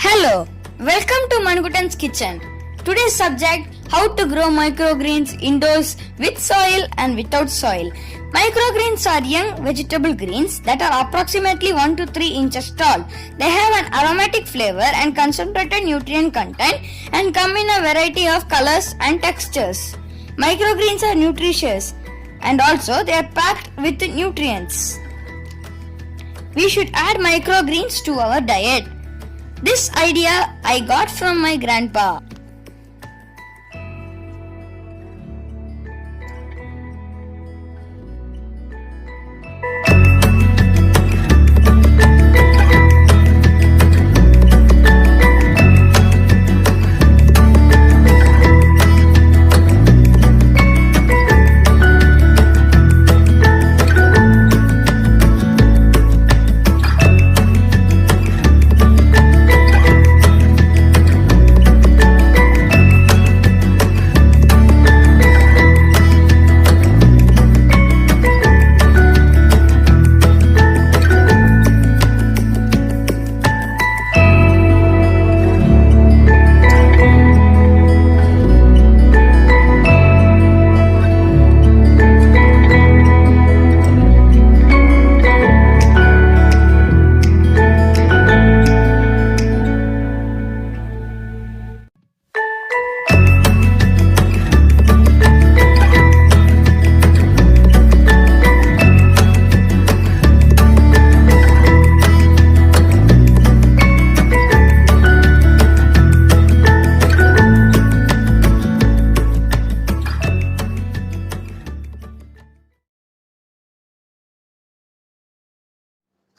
Hello, welcome to Mangutan's Kitchen. Today's subject, how to grow microgreens indoors with soil and without soil. Microgreens are young vegetable greens that are approximately 1 to 3 inches tall. They have an aromatic flavor and concentrated nutrient content and come in a variety of colors and textures. Microgreens are nutritious and also they are packed with nutrients. We should add microgreens to our diet. This idea I got from my grandpa.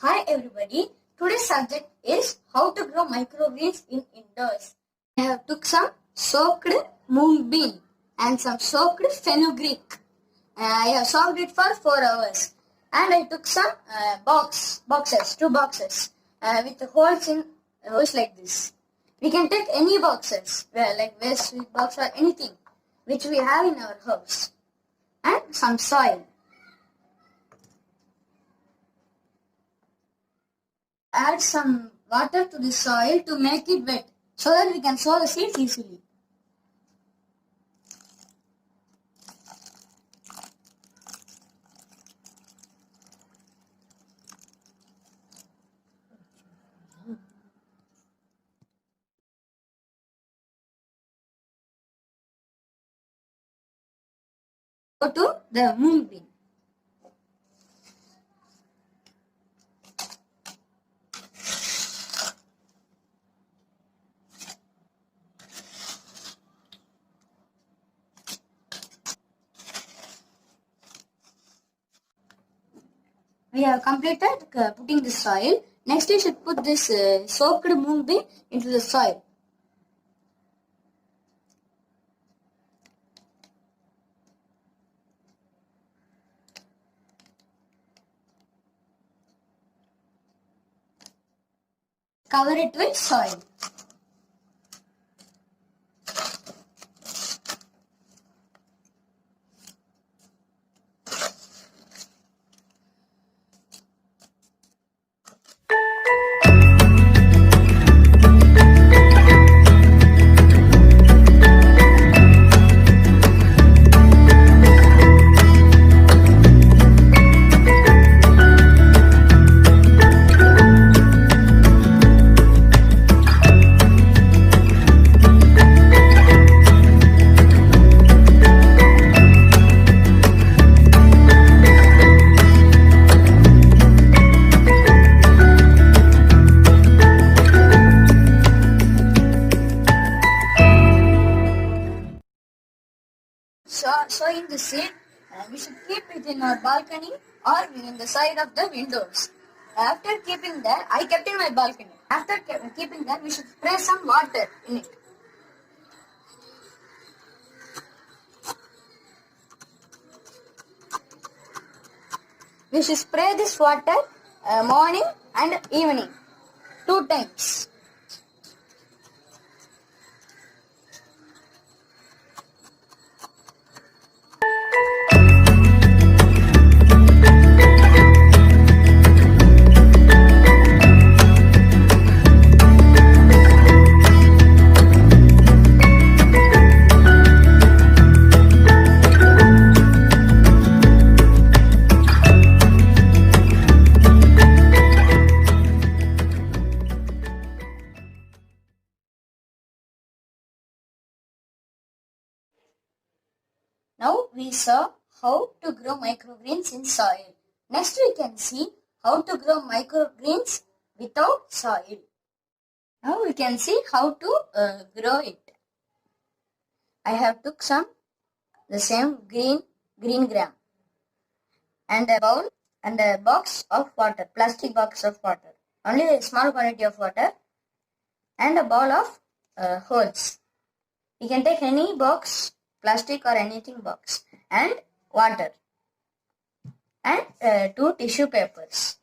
Hi everybody, today's subject is how to grow microgreens in indoors. I have took some soaked mung bean and some soaked fenugreek. I have soaked it for 4 hours. And I took some two boxes with holes like this. We can take any boxes like waste sweet box or anything which we have in our house. And some soil. Add some water to the soil to make it wet so that we can sow the seeds easily. Go to the mung bean. We have completed putting the soil. Next we should put this soaked mung bean into the soil. Cover it with soil. Sowing the seed, we should keep it in our balcony or in the side of the windows. After keeping that, I kept in my balcony. After keeping that, we should spray some water in it. We should spray this water morning and evening 2 times. we saw how to grow microgreens in soil. Next we can see how to grow microgreens without soil. Now we can see how to grow it. I have took the same green gram and a bowl and a box of water, plastic box of water. Only a small quantity of water and a ball of holes. You can take any box, plastic or anything box, and water and 2 tissue papers.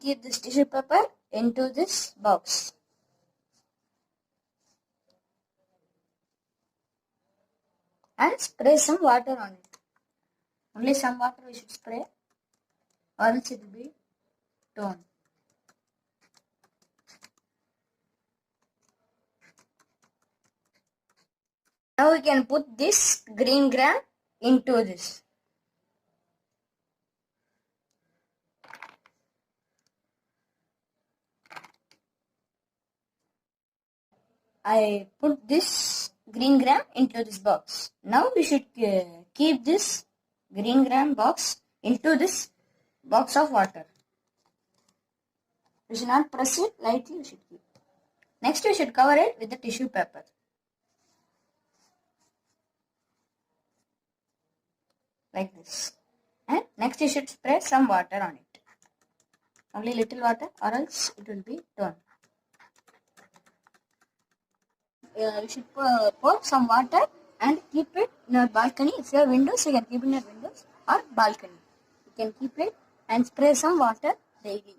Keep this tissue paper into this box. And spray some water on it. Only some water we should spray, or else it will be torn. Now we can put this green gram into this. I put this green gram into this box. Now we should keep this green gram box into this box of water. We should not press it, lightly we should keep. Next we should cover it with the tissue paper. Like this. And next you should spray some water on it. Only little water or else it will be torn. You should pour some water and keep it in your balcony. If you have windows, you can keep it in your windows or balcony. You can keep it and spray some water daily.